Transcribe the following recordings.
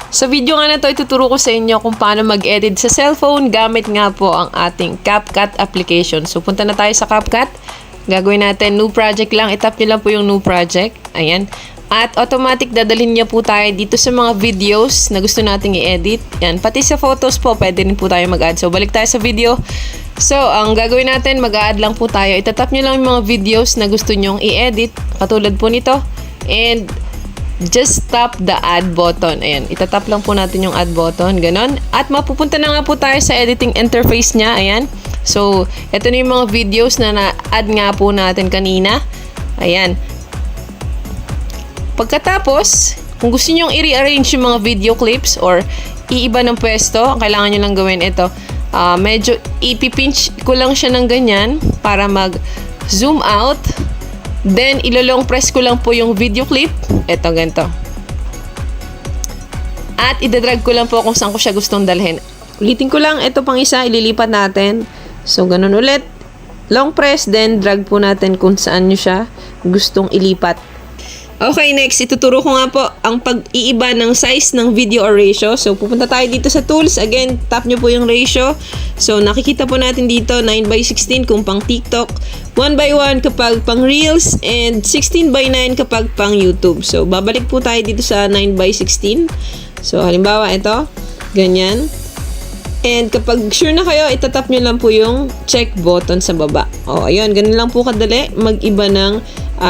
Sa video nga na to, ituturo ko sa inyo kung paano mag-edit sa cellphone gamit nga po ang ating CapCut application. So, punta na tayo sa CapCut. Gagawin natin, new project lang. Itap nyo lang po yung new project. Ayan. At automatic dadalhin niya po tayo dito sa mga videos na gusto nating i-edit. Yan. Pati sa photos po, pwede rin po tayo mag-add. So, balik tayo sa video. So, ang gagawin natin, mag-add lang po tayo. Itatap nyo lang yung mga videos na gusto nyong i-edit. Katulad po nito. And just tap the add button. Ayan, itatap lang po natin yung add button, ganon. At mapupunta na nga po tayo sa editing interface niya. Ayan. So, ito na yung mga videos na na-add nga po natin kanina. Ayan. Pagkatapos, kung gusto nyo i-rearrange yung mga video clips or iiba ng pwesto, ang kailangan nyo lang gawin ito. Medyo ipipinch ko lang siya ng ganyan para mag-zoom out. Then, ilolong press ko lang po yung video clip. Ito, ganito. At, idadrag ko lang po kung saan ko siya gustong dalhin. Ulitin ko lang, ito pang isa, ililipat natin. So, ganun ulit. Long press, then drag po natin kung saan nyo siya gustong ilipat. Okay, next, ituturo ko nga po ang pag-iiba ng size ng video or ratio. So, pupunta tayo dito sa tools. Again, tap nyo po yung ratio. So, nakikita po natin dito 9:16 kung pang TikTok, 1:1 kapag pang Reels, and 16:9 kapag pang YouTube. So, babalik po tayo dito sa 9:16. So, halimbawa, ito, ganyan. And kapag sure na kayo, itatap nyo lang po yung check button sa baba. O, ayun, ganun lang po kadali mag-iba ng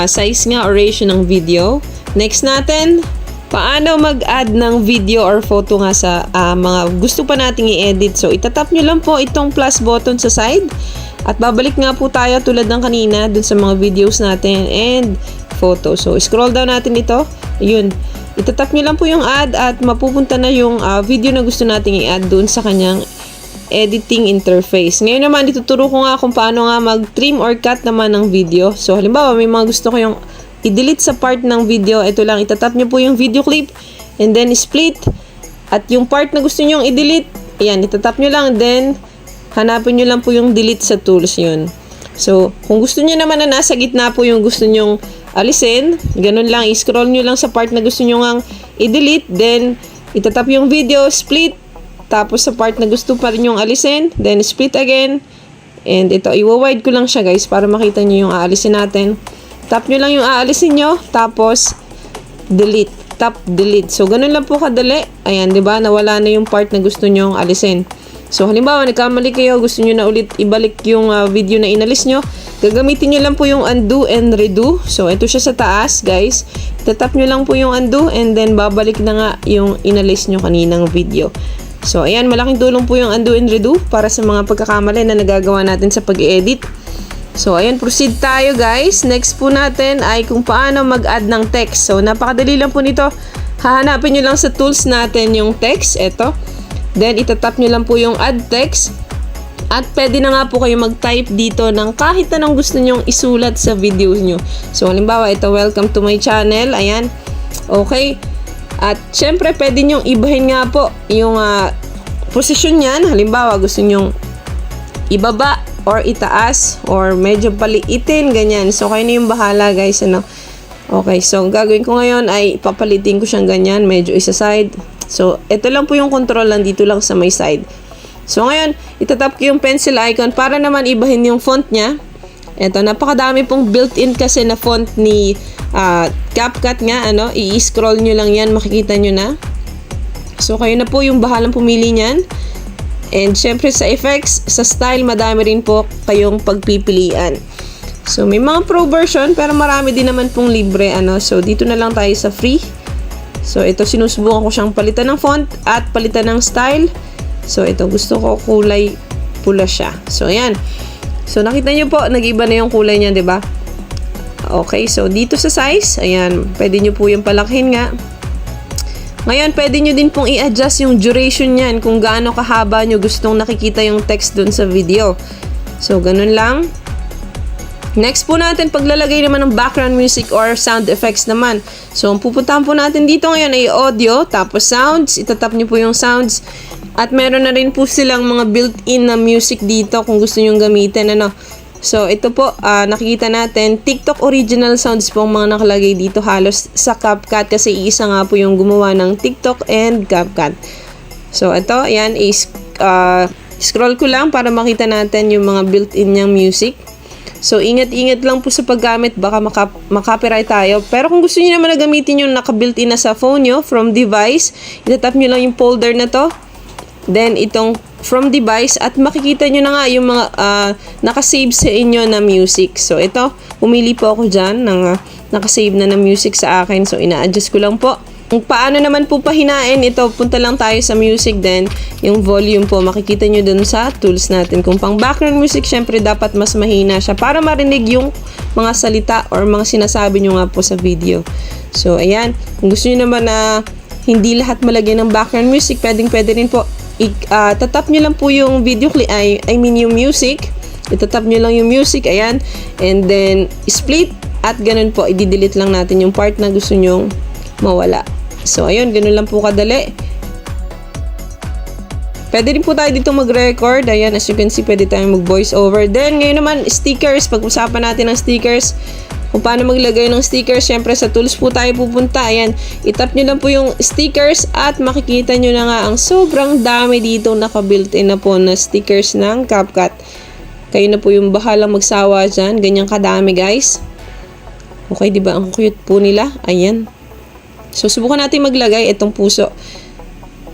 size nga or ratio ng video. Next natin, paano mag-add ng video or photo nga sa mga gusto pa nating i-edit. So, itatap nyo lang po itong plus button sa side. At babalik nga po tayo tulad ng kanina dun sa mga videos natin and photo. So, scroll down natin ito. Yun. Itatap nyo lang po yung add at mapupunta na yung video na gusto nating i-add dun sa kanyang editing interface. Ngayon naman, ituturo ko nga kung paano nga mag-trim or cut naman ng video. So, halimbawa, may mga gusto ko yung i-delete sa part ng video. Ito lang, itatap nyo po yung video clip and then split. At yung part na gusto nyo i-delete, ayan, itatap nyo lang, then hanapin nyo lang po yung delete sa tools yun. So, kung gusto nyo naman na nasa gitna po yung gusto nyong alisin, ganun lang, i-scroll nyo lang sa part na gusto nyo nga i-delete, then itatap yung video, split, tapos sa part na gusto pa rin yung alisin, then split again, and ito, i-wide ko lang siya guys, para makita nyo yung aalisin natin. Tap nyo lang yung aalisin nyo, tapos delete, tap, delete. So, ganun lang po kadali. Ayan, di ba? Nawala na yung part na gusto nyo alisin. So, halimbawa, nagkamali kayo, gusto nyo na ulit ibalik yung video na inalis nyo, gagamitin nyo lang po yung undo and redo. So, ito siya sa taas, guys. Tatap nyo lang po yung undo and then babalik na nga yung inalis nyo kaninang video. So, ayan, malaking tulong po yung undo and redo para sa mga pagkakamali na nagagawa natin sa pag-edit. So, ayan, proceed tayo, guys. Next po natin ay kung paano mag-add ng text. So, napakadali lang po nito. Hahanapin nyo lang sa tools natin yung text. Ito. Then, itatap nyo lang po yung add text. At pwede na nga po kayo mag-type dito ng kahit anong gusto nyong isulat sa videos nyo. So, halimbawa, ito, welcome to my channel. Ayan. Okay. At, syempre, pwede nyong ibahin nga po yung posisyon nyan. Halimbawa, gusto nyong ibaba or itaas or medyo paliitin, ganyan. So, kayo na yung bahala, guys. Ano? Okay. So, gagawin ko ngayon ay papalitin ko siyang ganyan. Medyo isa side. So, ito lang po yung control lang dito lang sa may side. So, ngayon, itatap ko yung pencil icon para naman ibahin yung font niya. Ito, napakadami pong built-in kasi na font ni CapCut nga, ano. I-scroll nyo lang yan, makikita nyo na. So, kayo na po yung bahalang pumili niyan. And, syempre, sa effects, sa style, madami rin po kayong pagpipilian. So, may mga pro version, pero marami din naman pong libre, ano. So, dito na lang tayo sa free. So, ito sinusubukan ko siyang palitan ng font at palitan ng style. So, ito gusto ko kulay pula siya. So, ayan. So, nakita nyo po, nag-iba na yung kulay niya, 'di ba? Okay, so dito sa size, ayan, pwede nyo po yung palakihin nga. Ngayon, pwede nyo din pong i-adjust yung duration niyan kung gaano kahaba nyo gustong nakikita yung text dun sa video. So, ganun lang. Next po natin, paglalagay naman ng background music or sound effects naman. So, ang pupuntahan po natin dito ngayon ay audio, tapos sounds. Itatap nyo po yung sounds. At meron na rin po silang mga built-in na music dito kung gusto nyong gamitin. Ano? So, ito po, nakikita natin, TikTok original sounds po ang mga nakalagay dito halos sa CapCut kasi iisa nga po yung gumawa ng TikTok and CapCut. So, ito, ayan, scroll ko lang para makita natin yung mga built-in niyang music. So, ingat-ingat lang po sa paggamit, baka makapiright tayo. Pero kung gusto niyo naman na gamitin yung naka-built-in na sa phone nyo, from device, itatap nyo lang yung folder na to. Then, itong from device at makikita nyo na nga yung mga nakasave sa inyo na music. So, ito, pumili po ako dyan ng nakasave na music sa akin. So, ina-adjust ko lang po. Kung paano naman po pahinain, ito, punta lang tayo sa music then yung volume po, makikita nyo dun sa tools natin. Kung pang background music, syempre dapat mas mahina siya para marinig yung mga salita or mga sinasabi nyo nga po sa video. So, ayan. Kung gusto nyo naman na hindi lahat malagyan ng background music, pwede rin po. Tatap nyo lang po yung video clip, yung music. Itatap nyo lang yung music, ayan. And then, split. At ganun po, i-delete lang natin yung part na gusto nyong mawala. So, ayun, ganun lang po kadali. Pwede rin po tayo dito mag-record. Ayan, as you can see, pwede tayong mag-voice over. Then, ngayon naman, stickers. Pag-usapan natin ng stickers. Kung paano maglagay ng stickers, syempre sa tools po tayo pupunta. Ayan, itap nyo lang po yung stickers at makikita nyo na nga ang sobrang dami dito naka-built-in na po na stickers ng CapCut. Kayo na po yung bahalang magsawa dyan. Ganyang kadami, guys. Okay, diba? Ang cute po nila. Ayan. So, subukan natin maglagay itong puso.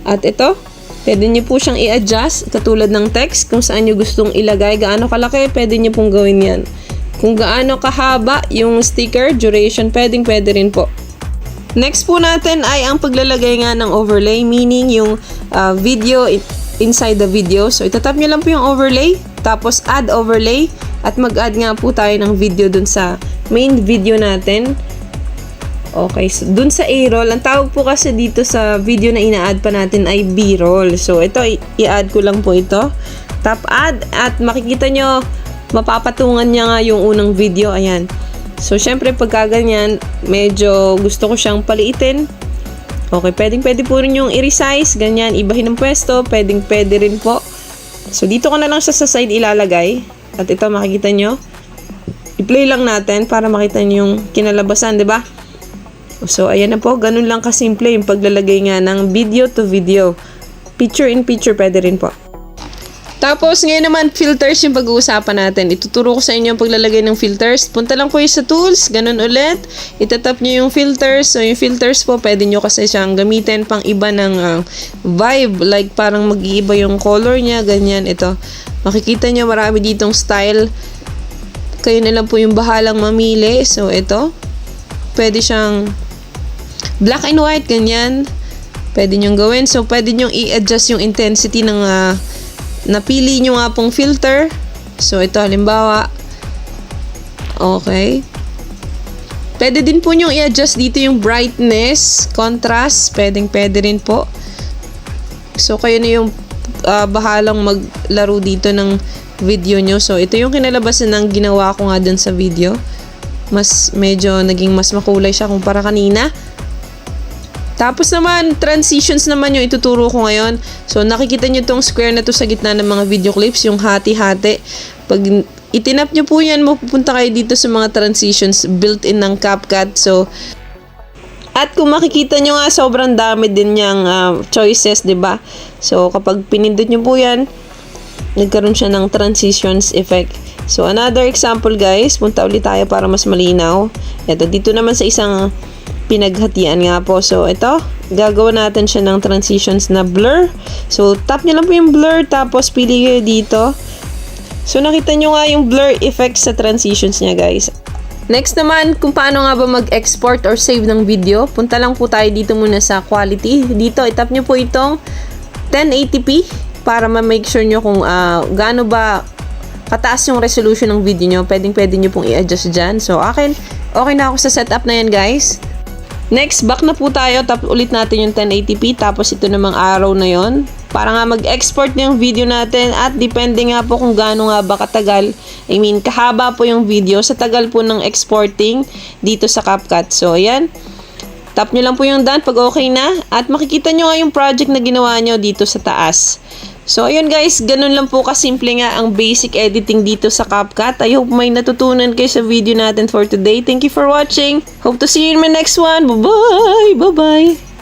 At ito, pwede nyo po siyang i-adjust katulad ng text kung saan nyo gustong ilagay. Gaano kalaki, pwede nyo pong gawin yan. Kung gaano kahaba yung sticker, duration, pwede rin po. Next po natin ay ang paglalagay nga ng overlay, meaning yung video inside the video. So, itatap nyo lang po yung overlay, tapos add overlay, at mag-add nga po tayo ng video dun sa main video natin. Okay, so dun sa A-roll, ang tawag po kasi dito sa video na ina-add pa natin ay B-roll. So, ito, i-add ko lang po ito. Tap add, at makikita nyo, mapapatungan niya nga yung unang video. Ayan. So, syempre, pagka ganyan, medyo gusto ko siyang paliitin. Okay, pwede po rin yung i-resize, ganyan, ibahin ng pwesto, pwede rin po. So, dito ko na lang siya sa side ilalagay. At ito, makikita nyo. I-play lang natin para makita nyo yung kinalabasan, di ba? So, ayan na po. Ganun lang kasimple yung paglalagay nga ng video to video. Picture in picture, pwede rin po. Tapos, ngayon naman, filters yung pag-uusapan natin. Ituturo ko sa inyo ang paglalagay ng filters. Punta lang po sa tools, ganun ulit. Itatap nyo yung filters. So, yung filters po, pwede nyo kasi siyang gamitin pang iba ng vibe. Like, parang mag-iiba yung color niya, ganyan. Ito. Makikita nyo, marami ditong style. Kayo na lang po yung bahalang mamili. So, ito. Pwede siyang black and white, ganyan. Pwede nyong gawin. So, pwede nyong i-adjust yung intensity ng napili nyo nga pong filter. So, ito halimbawa. Okay. Pwede din po nyong i-adjust dito yung brightness, contrast. Pwede rin po. So, kayo na yung bahalang maglaro dito ng video nyo. So, ito yung kinalabasan ng ginawa ko nga dun sa video. Naging mas makulay siya kumpara kanina. Tapos naman, transitions naman yung ituturo ko ngayon. So, nakikita nyo tong square na to sa gitna ng mga video clips, yung hati-hati. Pag itinap nyo po yan, mapupunta kayo dito sa mga transitions built-in ng CapCut. So, at kung makikita nyo nga, sobrang dami din niyang choices, ba? Diba? So, kapag pinindot nyo po yan, nagkaroon siya ng transitions effect. So, another example, guys. Punta ulit tayo para mas malinaw. Ito, dito naman sa isang pinaghatian nga po. So, ito, gagawa natin siya ng transitions na blur. So, tap nyo lang po yung blur, tapos pili kayo dito. So, nakita nyo nga yung blur effect sa transitions niya, guys. Next naman, kung paano nga ba mag-export or save ng video, punta lang po tayo dito muna sa quality. Dito, itap nyo po itong 1080p para ma-make sure nyo kung gaano ba kataas yung resolution ng video nyo. Pwede nyo pong i-adjust dyan. So, okay na ako sa setup na yan, guys. Next, back na po tayo. Tap ulit natin yung 1080p. Tapos, ito namang arrow na yon para nga mag-export yung video natin. At depende nga po kung gaano nga ba katagal. I mean, kahaba po yung video sa tagal po ng exporting dito sa CapCut. So, ayan. Tap nyo lang po yung done pag okay na. At makikita nyo nga yung project na ginawa nyo dito sa taas. So, ayun guys, ganun lang po kasimple nga ang basic editing dito sa CapCut. I hope may natutunan kayo sa video natin for today. Thank you for watching. Hope to see you in my next one. Bye-bye! Bye-bye!